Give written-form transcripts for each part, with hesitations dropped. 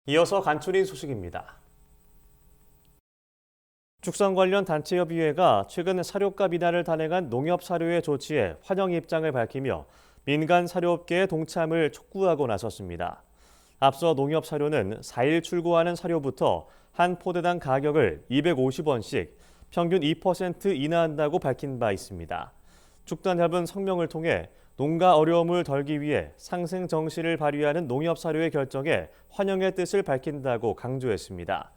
이어서 간추린 소식입니다. 축산 관련 단체협의회가 최근 사료값 인하를 단행한 농협사료의 조치에 환영 입장을 밝히며 민간 사료업계의 동참을 촉구하고 나섰습니다. 앞서 농협사료는 4일 출고하는 사료부터 한 포대당 가격을 250원씩 평균 2% 인하한다고 밝힌 바 있습니다. 축단협은 성명을 통해 농가 어려움을 덜기 위해 상생 정신을 발휘하는 농협사료의 결정에 환영의 뜻을 밝힌다고 강조했습니다.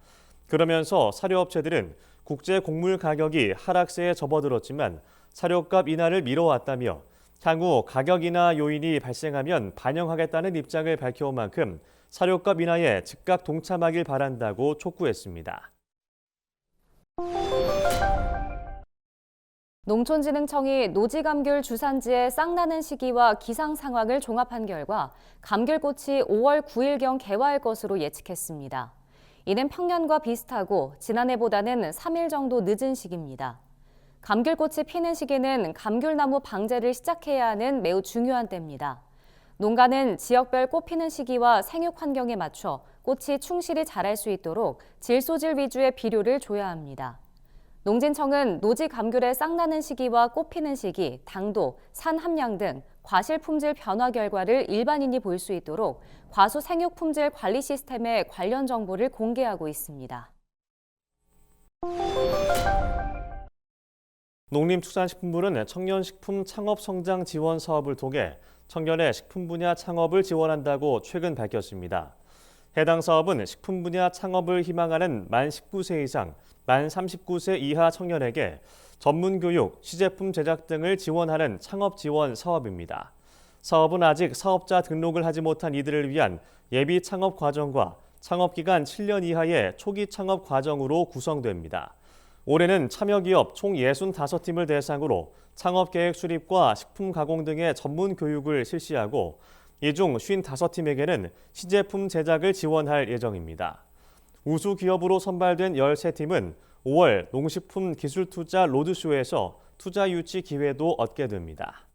그러면서 사료업체들은 국제 곡물 가격이 하락세에 접어들었지만 사료값 인하를 미뤄왔다며 향후 가격 인하 요인이 발생하면 반영하겠다는 입장을 밝혀온 만큼 사료값 인하에 즉각 동참하길 바란다고 촉구했습니다. 농촌진흥청이 노지감귤 주산지의 싹나는 시기와 기상 상황을 종합한 결과 감귤꽃이 5월 9일경 개화할 것으로 예측했습니다. 이는 평년과 비슷하고 지난해보다는 3일 정도 늦은 시기입니다. 감귤꽃이 피는 시기는 감귤나무 방제를 시작해야 하는 매우 중요한 때입니다. 농가는 지역별 꽃 피는 시기와 생육 환경에 맞춰 꽃이 충실히 자랄 수 있도록 질소질 위주의 비료를 줘야 합니다. 농진청은 노지 감귤의 싹나는 시기와 꽃 피는 시기, 당도, 산 함량 등 과실 품질 변화 결과를 일반인이 볼 수 있도록 과수 생육 품질 관리 시스템의 관련 정보를 공개하고 있습니다. 농림축산식품부는 청년식품 창업성장 지원 사업을 통해 청년의 식품 분야 창업을 지원한다고 최근 밝혔습니다. 해당 사업은 식품 분야 창업을 희망하는 만 19세 이상, 만 39세 이하 청년에게 전문 교육, 시제품 제작 등을 지원하는 창업 지원 사업입니다. 사업은 아직 사업자 등록을 하지 못한 이들을 위한 예비 창업 과정과 창업 기간 7년 이하의 초기 창업 과정으로 구성됩니다. 올해는 참여기업 총 65팀을 대상으로 창업 계획 수립과 식품 가공 등의 전문 교육을 실시하고 이 중 55팀에게는 시제품 제작을 지원할 예정입니다. 우수 기업으로 선발된 13팀은 5월 농식품 기술투자 로드쇼에서 투자 유치 기회도 얻게 됩니다.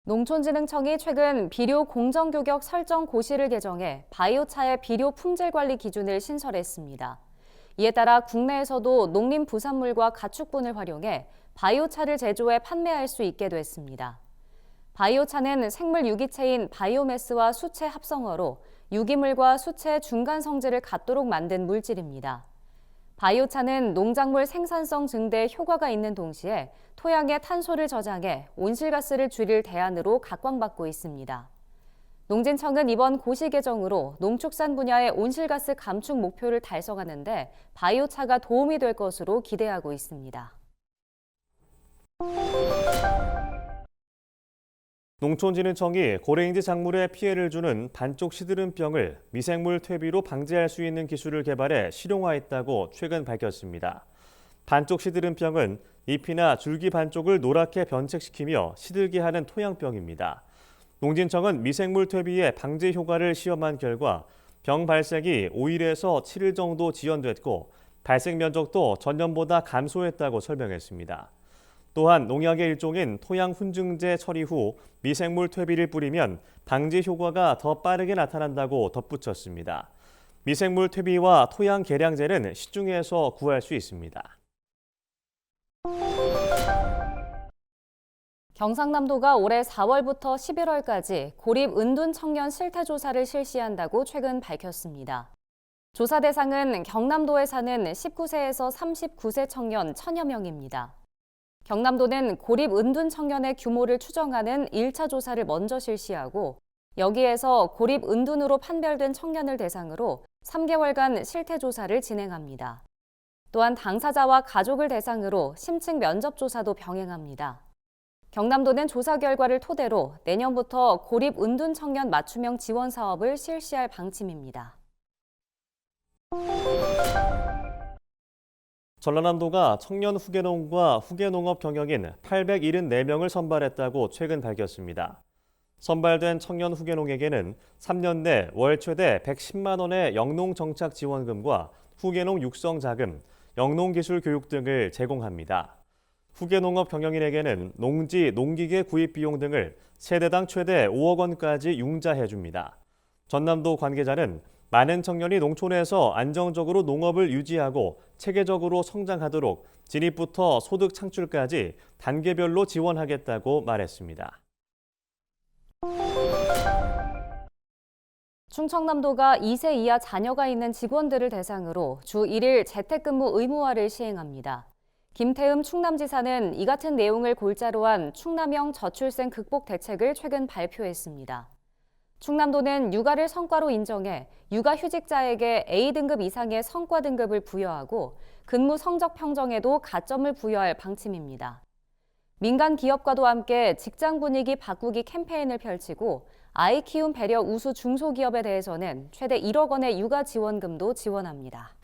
농촌진흥청이 최근 비료 공정규격 설정 고시를 개정해 바이오차의 비료 품질 관리 기준을 신설했습니다. 이에 따라 국내에서도 농림 부산물과 가축분을 활용해 바이오차를 제조해 판매할 수 있게 됐습니다. 바이오차는 생물 유기체인 바이오매스와 수체 합성어로 유기물과 수체의 중간 성질을 갖도록 만든 물질입니다. 바이오차는 농작물 생산성 증대에 효과가 있는 동시에 토양의 탄소를 저장해 온실가스를 줄일 대안으로 각광받고 있습니다. 농진청은 이번 고시 개정으로 농축산 분야의 온실가스 감축 목표를 달성하는 데 바이오차가 도움이 될 것으로 기대하고 있습니다. 농촌진흥청이 고래인지 작물에 피해를 주는 반쪽 시드름병을 미생물 퇴비로 방지할 수 있는 기술을 개발해 실용화했다고 최근 밝혔습니다. 반쪽 시드름병은 잎이나 줄기 반쪽을 노랗게 변색시키며 시들게 하는 토양병입니다. 농진청은 미생물 퇴비의 방제 효과를 시험한 결과 병 발생이 5일에서 7일 정도 지연됐고 발생 면적도 전년보다 감소했다고 설명했습니다. 또한 농약의 일종인 토양 훈증제 처리 후 미생물 퇴비를 뿌리면 방제 효과가 더 빠르게 나타난다고 덧붙였습니다. 미생물 퇴비와 토양 계량제는 시중에서 구할 수 있습니다. 경상남도가 올해 4월부터 11월까지 고립 은둔 청년 실태 조사를 실시한다고 최근 밝혔습니다. 조사 대상은 경남도에 사는 19세에서 39세 청년 1,000여 명입니다. 경남도는 고립 은둔 청년의 규모를 추정하는 1차 조사를 먼저 실시하고 여기에서 고립 은둔으로 판별된 청년을 대상으로 3개월간 실태 조사를 진행합니다. 또한 당사자와 가족을 대상으로 심층 면접 조사도 병행합니다. 경남도는 조사 결과를 토대로 내년부터 고립 은둔 청년 맞춤형 지원 사업을 실시할 방침입니다. 전라남도가 청년 후계농과 후계농업 경영인 874명을 선발했다고 최근 밝혔습니다. 선발된 청년 후계농에게는 3년 내 월 최대 110만 원의 영농정착 지원금과 후계농 육성 자금, 영농기술 교육 등을 제공합니다. 후계농업 경영인에게는 농지, 농기계 구입 비용 등을 세대당 최대 5억 원까지 융자해 줍니다. 전남도 관계자는 많은 청년이 농촌에서 안정적으로 농업을 유지하고 체계적으로 성장하도록 진입부터 소득 창출까지 단계별로 지원하겠다고 말했습니다. 충청남도가 2세 이하 자녀가 있는 직원들을 대상으로 주 1일 재택근무 의무화를 시행합니다. 김태흠 충남지사는 이 같은 내용을 골자로 한 충남형 저출생 극복 대책을 최근 발표했습니다. 충남도는 육아를 성과로 인정해 육아휴직자에게 A등급 이상의 성과 등급을 부여하고 근무 성적 평정에도 가점을 부여할 방침입니다. 민간 기업과도 함께 직장 분위기 바꾸기 캠페인을 펼치고 아이 키움 배려 우수 중소기업에 대해서는 최대 1억 원의 육아 지원금도 지원합니다.